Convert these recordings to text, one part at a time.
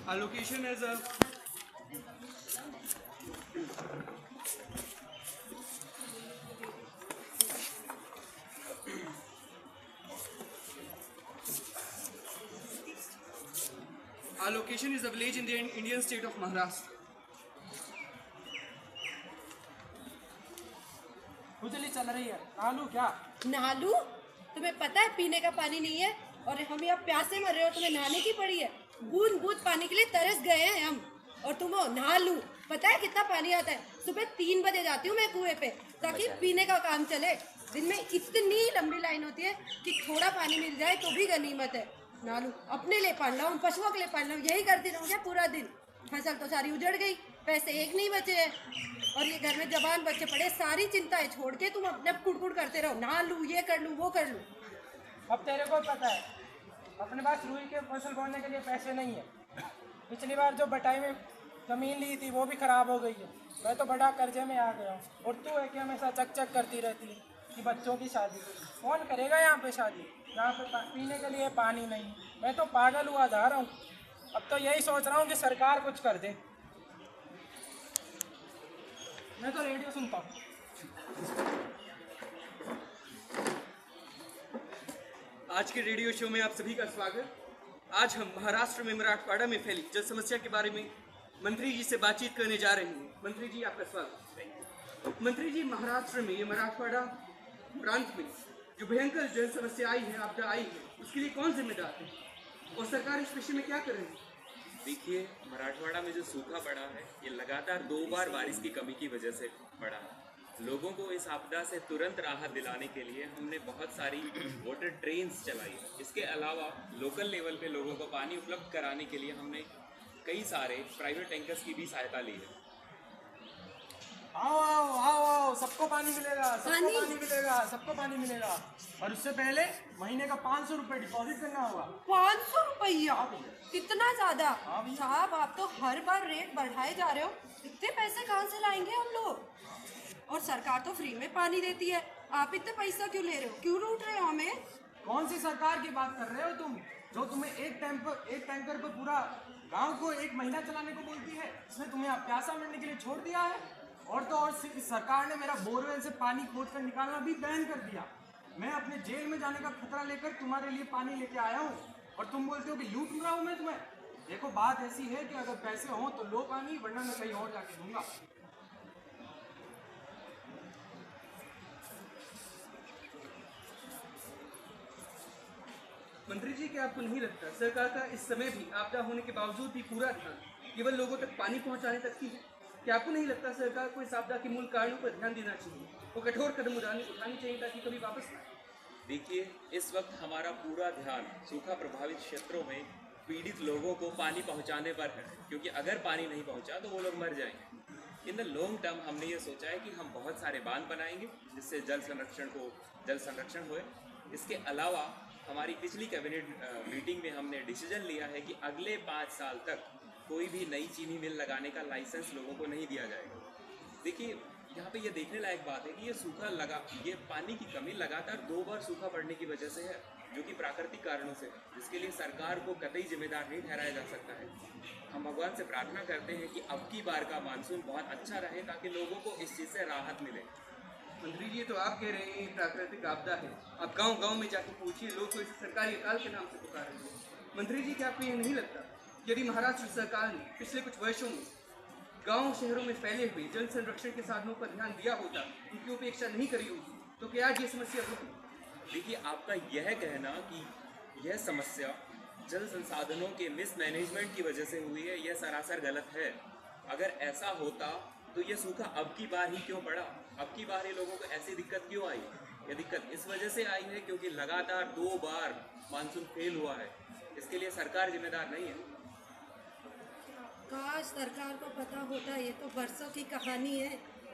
Allocation is a Allocation is a village in the Indian state of Maharashtra. खुजली चल रही है, नालू क्या? नालू? तुम्हें पता है पीने का पानी नहीं है और हम यहाँ प्यासे मर रहे हो, तुम्हें नहाने की पड़ी है। बूंद बूंद पानी के लिए तरस गए हैं हम, और तुम हो नालू। पता है कितना पानी आता है? सुबह 3 बजे जाती हूँ मैं कुएं पे ताकि पीने का काम चले। दिन में इतनी लंबी लाइन होती है कि थोड़ा पानी मिल जाए तो भी गनीमत है। नालू अपने लिए पढ़ रहा हूँ, पशुओं के लिए पढ़ रहा हूँ, यही करती रहूँ क्या पूरा दिन? फसल तो सारी उजड़ गई, पैसे एक नहीं बचे हैं, और ये घर में जवान बच्चे पड़े, सारी चिंताएं छोड़ के तुम अपने कुड़कुड़ करते रहो, नहा लूँ, ये कर लूँ, वो कर लूँ। अब तेरे को पता है अपने पास रुई के फसल बोने के लिए पैसे नहीं है। पिछली बार जो बटाई में ज़मीन ली थी वो भी खराब हो गई है। मैं तो बड़ा कर्जे में आ गया हूँ, और तू है कि हमेशा चक चक करती रहती है कि बच्चों की शादी। कौन करेगा यहाँ पे शादी? यहाँ पे पीने के लिए पानी नहीं। मैं तो पागल हुआ जा रहा हूँ। अब तो यही सोच रहा हूँ कि सरकार कुछ कर दे। मैं तो रेडियो सुनता हूँ। आज के रेडियो शो में आप सभी का स्वागत। आज हम महाराष्ट्र में मराठवाड़ा में फैली जल समस्या के बारे में मंत्री जी से बातचीत करने जा रहे हैं। मंत्री जी आपका स्वागत। मंत्री जी, महाराष्ट्र में ये मराठवाड़ा प्रांत में जो भयंकर जल समस्या आई है, आपदा आई है, उसके लिए कौन जिम्मेदार है और सरकार इस विषय में क्या कर रही है? देखिए, मराठवाड़ा में जो सूखा पड़ा है ये लगातार 2 बार बारिश की कमी की वजह से पड़ा है। लोगों को इस आपदा से तुरंत राहत दिलाने के लिए हमने बहुत सारी वाटर ट्रेन्स चलाई। इसके अलावा लोकल लेवल पे लोगों को पानी उपलब्ध कराने के लिए हमने कई सारे प्राइवेट टैंकर्स की भी सहायता ली है। आओ आओ आओ आओ, सबको पानी मिलेगा, सबको पानी मिलेगा, सबको पानी मिलेगा। और उससे पहले महीने का 500 रुपये डिपॉजिट करना होगा। 500 रुपया? कितना ज्यादा साहब, आप तो हर बार रेट बढ़ाए जा रहे हो। इतने पैसे कहाँ से लाएंगे हम लोग? और सरकार तो फ्री में पानी देती है, आप इतने पैसा क्यों ले रहे हो? क्यों लूट रहे हो हमें? कौन सी सरकार की बात कर रहे हो तुम, जो तुम्हें एक टैंकर पर पूरा गांव को 1 महीना चलाने को बोलती है? इसने तुम्हें अब प्यासा मरने के लिए छोड़ दिया है। और तो और सरकार ने मेरा बोरवेल से पानी खोद कर निकालना भी बैन कर दिया। मैं अपने जेल में जाने का खतरा लेकर तुम्हारे लिए पानी लेके आया हूँ, और तुम बोलते हो कि लूट रहा हूँ मैं तुम्हें। देखो, बात ऐसी है कि अगर पैसे हों तो लो पानी, वरना मैं कहीं और जाके दूंगा। मंत्री जी, क्या आपको नहीं लगता सरकार का इस समय भी आपदा होने के बावजूद भी पूरा ध्यान केवल लोगों तक पानी पहुंचाने तक ही है? क्या आपको नहीं लगता सरकार को इस आपदा के मूल कारणों पर ध्यान देना चाहिए, वो कठोर कदम उठानी चाहिए ताकि कभी वापस ना आए? देखिए, इस वक्त हमारा पूरा ध्यान सूखा प्रभावित क्षेत्रों में पीड़ित लोगों को पानी पहुंचाने पर है, क्योंकि अगर पानी नहीं पहुंचा तो वो लोग मर जाएंगे। इन द लॉन्ग टर्म हमने ये सोचा है कि हम बहुत सारे बांध बनाएंगे जिससे जल संरक्षण होए। इसके अलावा हमारी पिछली कैबिनेट मीटिंग में हमने डिसीजन लिया है कि अगले 5 साल तक कोई भी नई चीनी मिल लगाने का लाइसेंस लोगों को नहीं दिया जाएगा। देखिए, यहाँ पे ये देखने लायक बात है कि ये पानी की कमी लगातार 2 बार सूखा पड़ने की वजह से है, जो कि प्राकृतिक कारणों से है, जिसके लिए सरकार को कतई जिम्मेदार नहीं ठहराया जा सकता है। हम भगवान से प्रार्थना करते हैं कि अब की बार का मानसून बहुत अच्छा रहे ताकि लोगों को इस चीज़ से राहत मिले। मंत्री जी, तो आप कह रहे हैं प्राकृतिक आपदा है, आप गांव-गांव में जाके पूछिए, लोग तो इसे सरकारी अकाल के नाम से पुकार रहे हैं। मंत्री जी, क्या आपको ये नहीं लगता यदि महाराष्ट्र सरकार ने पिछले कुछ वर्षों में गांव शहरों में फैले हुए जल संरक्षण के साधनों पर ध्यान दिया होता, उनकी उपेक्षा नहीं करी होती, तो क्या आज ये समस्या होती? देखिए, आपका यह कहना कि यह समस्या जल संसाधनों के मिसमैनेजमेंट की वजह से हुई है, यह सरासर गलत है। अगर ऐसा होता तो ये सूखा अब की बार ही क्यों पड़ा? अब की बार ही लोगों को ऐसी दिक्कत क्यों आई? ये दिक्कत इस वजह से आई है क्योंकि लगातार 2 बार मानसून फेल हुआ है। इसके लिए सरकार जिम्मेदार नहीं है। काश सरकार को पता होता, ये तो बरसों की कहानी है।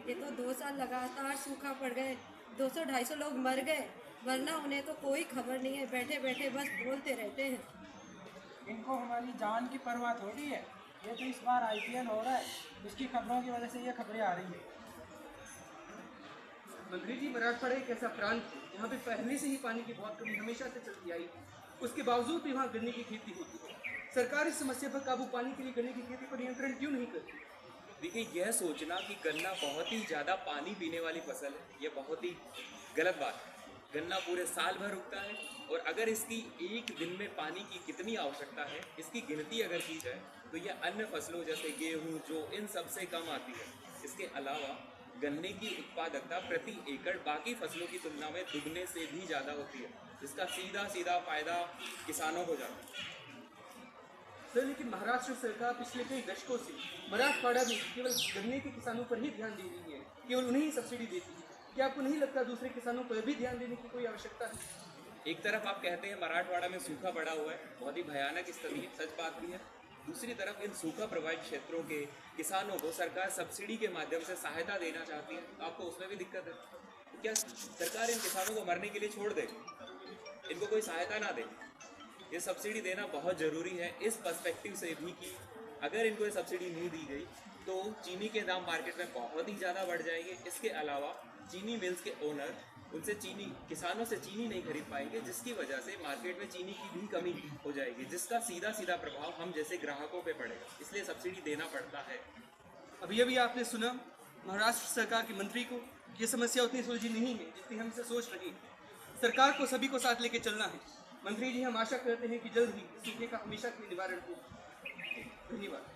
ये तो 2 साल लगातार सूखा पड़ गए, 200-250 लोग मर गए, वरना उन्हें तो कोई खबर नहीं है, बैठे बैठे बस बोलते रहते हैं। इनको हमारी जान की परवाह थोड़ी है। ये तो इस बार IPL हो रहा है, उसकी खबरों की वजह से ये खबरें आ रही है। मंत्री जी, मराठवाड़ा एक ऐसा प्रांत है जहाँ पे पहले से ही पानी की बहुत कमी हमेशा से चलती आई, उसके बावजूद भी वहाँ गन्ने की खेती होती है। सरकार इस समस्या पर काबू पाने के लिए गन्ने की खेती पर नियंत्रण क्यों नहीं करती? देखिए, यह सोचना कि गन्ना बहुत ही ज़्यादा पानी पीने वाली फसल है, यह बहुत ही गलत बात है। गन्ना पूरे साल भर उगता है और अगर इसकी एक दिन में पानी की कितनी आवश्यकता है, इसकी गिनती अगर की जाए तो यह अन्य फसलों जैसे गेहूं, जो इन सबसे कम आती है। इसके अलावा गन्ने की उत्पादकता प्रति एकड़ बाकी फसलों की तुलना में दुगने से भी ज़्यादा होती है, जिसका सीधा सीधा फायदा किसानों को जाता है। सर, लेकिन महाराष्ट्र सरकार पिछले कई दशकों से मराठवाड़ा में केवल गन्ने के किसानों पर ही ध्यान दे रही है, केवल उन्हें ही सब्सिडी देती है। क्या आपको नहीं लगता दूसरे किसानों पर भी ध्यान देने की कोई आवश्यकता है? एक तरफ आप कहते हैं मराठवाड़ा में सूखा पड़ा हुआ है, बहुत ही भयानक स्थिति है, सच बात भी है। दूसरी तरफ इन सूखा प्रभावित क्षेत्रों के किसानों को सरकार सब्सिडी के माध्यम से सहायता देना चाहती है, तो आपको उसमें भी दिक्कत है। तो क्या सरकार इन किसानों को मरने के लिए छोड़ दे, इनको कोई सहायता ना दे? ये सब्सिडी देना बहुत ज़रूरी है इस पर्सपेक्टिव से भी कि अगर इनको ये सब्सिडी नहीं दी गई तो चीनी के दाम मार्केट में बहुत ही ज़्यादा बढ़ जाएंगे। इसके अलावा चीनी मिल्स के ओनर उनसे चीनी, किसानों से चीनी नहीं खरीद पाएंगे, जिसकी वजह से मार्केट में चीनी की भी कमी हो जाएगी, जिसका सीधा सीधा प्रभाव हम जैसे ग्राहकों पे पड़ेगा। इसलिए सब्सिडी देना पड़ता है। अभी अभी आपने सुना महाराष्ट्र सरकार के मंत्री को, ये समस्या उतनी सुलझी नहीं है जितनी हम इसे सोच रहे हैं। सरकार को सभी को साथ लेके चलना है। मंत्री जी, हम आशा करते हैं कि जल्द ही सूखे का हमेशा के लिए निवारण हो। धन्यवाद।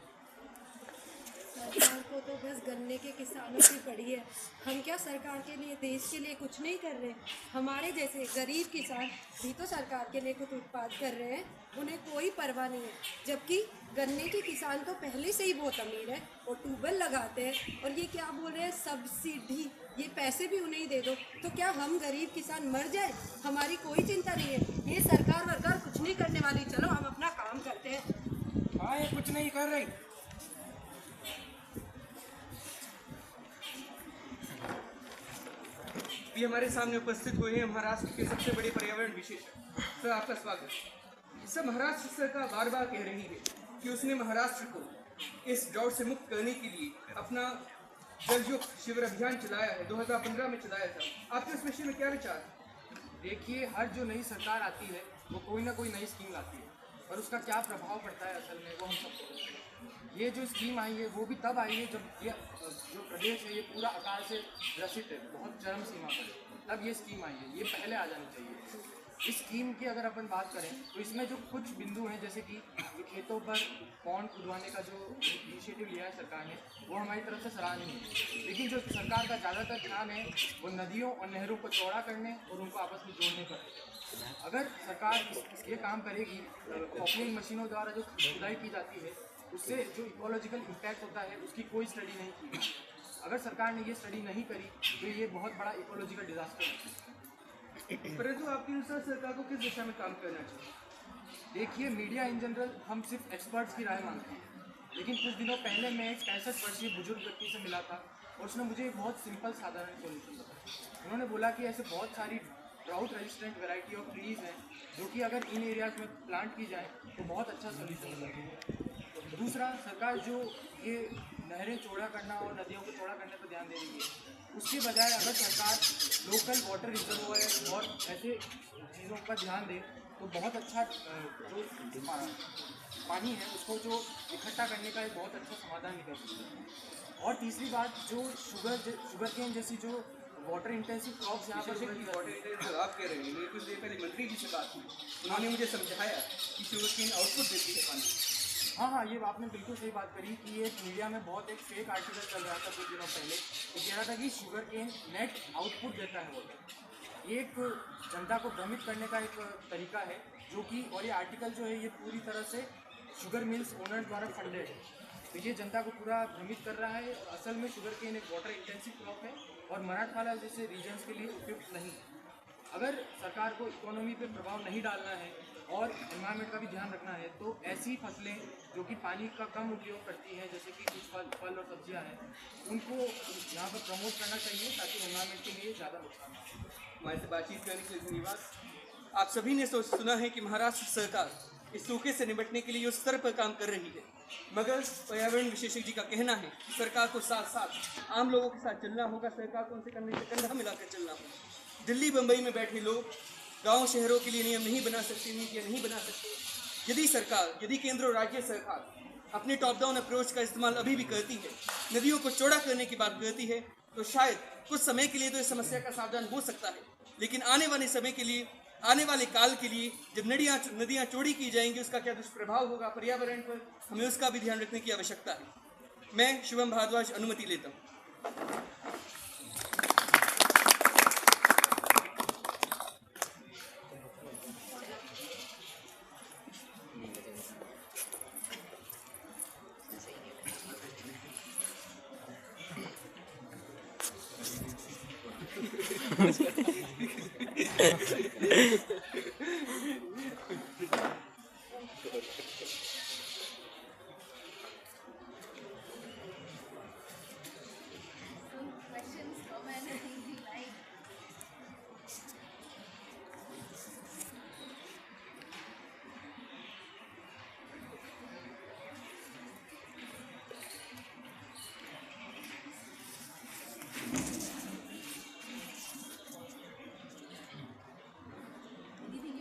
सरकार को तो बस गन्ने के किसानों की पड़ी है। हम क्या सरकार के लिए, देश के लिए कुछ नहीं कर रहे? हमारे जैसे गरीब किसान भी तो सरकार के लिए कुछ उत्पाद कर रहे हैं, उन्हें कोई परवाह नहीं है। जबकि गन्ने के किसान तो पहले से ही बहुत अमीर है, वो ट्यूबवेल लगाते हैं और ये क्या बोल रहे हैं, सब्सिडी, ये पैसे भी उन्हें ही दे दो। तो क्या हम गरीब किसान मर जाए? हमारी कोई चिंता नहीं है। ये सरकार वरकार कुछ नहीं करने वाली। चलो हम अपना काम करते हैं। हाँ, ये कुछ नहीं कर रही। भी हमारे सामने उपस्थित हुए हैं महाराष्ट्र के सबसे बड़े पर्यावरण विशेषज्ञ। सर, आपका स्वागत। सर, महाराष्ट्र सरकार बार बार कह रही है कि उसने महाराष्ट्र को इस ड्राउट से मुक्त करने के लिए अपना जलयुक्त शिविर अभियान चलाया है, 2015 में चलाया था। आपके इस विषय में क्या विचार है? देखिए, हर जो नई सरकार आती है वो कोई ना कोई नई स्कीम लाती है, और उसका क्या प्रभाव पड़ता है असल में वो हम सबको पता है। ये जो स्कीम आई है वो भी तब आई है जब ये जो प्रदेश है ये पूरा अकाल से ग्रसित है, बहुत चरम सीमा पर है, तब ये स्कीम आई है। ये पहले आ जानी चाहिए। इस स्कीम की अगर अपन बात करें तो इसमें जो कुछ बिंदु हैं, जैसे कि खेतों पर पॉन्ड खुदवाने का जो इनिशिएटिव लिया है सरकार ने, वो हमारी तरफ से सराहनीय है। लेकिन जो सरकार का ज़्यादातर ध्यान है वो नदियों और नहरों को चौड़ा करने और उनको आपस में जोड़ने पर है। अगर सरकार ये काम करेगी, ऑफलाइन मशीनों द्वारा जो खुदाई की जाती है उससे जो इकोलॉजिकल इम्पैक्ट होता है उसकी कोई स्टडी नहीं की गई। अगर सरकार ने ये स्टडी नहीं करी तो ये बहुत बड़ा इकोलॉजिकल डिजास्टर है। परंतु आपके अनुसार सरकार को किस दिशा में काम करना चाहिए? देखिए, मीडिया इन जनरल हम सिर्फ एक्सपर्ट्स की राय मांगते हैं, लेकिन कुछ दिनों पहले मैं एक 65 वर्षीय बुजुर्ग व्यक्ति से मिला था और उसने मुझे एक बहुत सिंपल साधारण सोल्यूशन बताया। उन्होंने बोला कि ऐसे बहुत सारी drought resistant variety of trees हैं जो कि अगर इन एरियाज में प्लांट की जाए तो बहुत अच्छा सोल्यूशन है। दूसरा, सरकार जो ये नहरें चौड़ा करना और नदियों को चौड़ा करने पर ध्यान दे रही है, उसके बजाय अगर सरकार लोकल वाटर रिजर्वोयर और ऐसे चीज़ों पर ध्यान दे तो बहुत अच्छा जो पानी है उसको जो इकट्ठा करने का एक बहुत अच्छा समाधान निकल सकता है। और तीसरी बात, जो शुगर केन जैसी जो वाटर इंटेंसिव क्रॉप्स यहाँ पर जो आप कह रहे हैं, मेरी कुछ देर पहले मंत्री जी से बात हुई, उन्होंने मुझे समझाया कि शुगर केन आउटपुट देती है पानी। हाँ, ये आपने बिल्कुल सही बात करी कि ये मीडिया में बहुत एक फेक आर्टिकल चल रहा था कुछ दिनों पहले, तो कह रहा था कि शुगर केन नेट आउटपुट देता है वाटर। ये एक जनता को भ्रमित करने का एक तरीका है जो कि, और ये आर्टिकल जो है ये पूरी तरह से शुगर मिल्स ओनर द्वारा फंडेड है। तो ये जनता को पूरा भ्रमित कर रहा है। असल में शुगर केन एक वाटर इंटेंसिव क्रॉप है और मराठवाड़ा जैसे रीजन्स के लिए उपयुक्त नहीं। अगर सरकार को इकोनॉमी पे प्रभाव नहीं डालना है और एनवायरनमेंट का भी ध्यान रखना है तो ऐसी फसलें जो कि पानी का कम उपयोग करती हैं, जैसे कि कुछ फल और सब्जियां हैं, उनको यहाँ पर प्रमोट करना चाहिए ताकि एनवायरनमेंट के लिए ज़्यादा नुकसान हो। हमारे से बातचीत करने के लिए धन्यवाद। आप सभी ने सुना है कि महाराष्ट्र सरकार इस सूखे से निपटने के लिए उस स्तर पर काम कर रही है, मगर पर्यावरण विशेषज्ञ जी का कहना है सरकार को साथ साथ आम लोगों के साथ चलना होगा। सरकार को उनसे कंधे से कंधा मिलाकर चलना होगा। दिल्ली बम्बई में बैठे लोग गांव शहरों के लिए नियम नहीं बना सकते, नीतियाँ नहीं बना सकते। यदि केंद्र और राज्य सरकार अपने टॉप डाउन अप्रोच का इस्तेमाल अभी भी करती है, नदियों को चौड़ा करने की बात करती है, तो शायद कुछ समय के लिए तो इस समस्या का समाधान हो सकता है, लेकिन आने वाले काल के लिए जब नदियाँ चौड़ी की जाएंगी, उसका क्या दुष्प्रभाव होगा पर्यावरण पर, हमें उसका भी ध्यान रखने की आवश्यकता है। मैं शुभम भारद्वाज अनुमति लेता हूँ।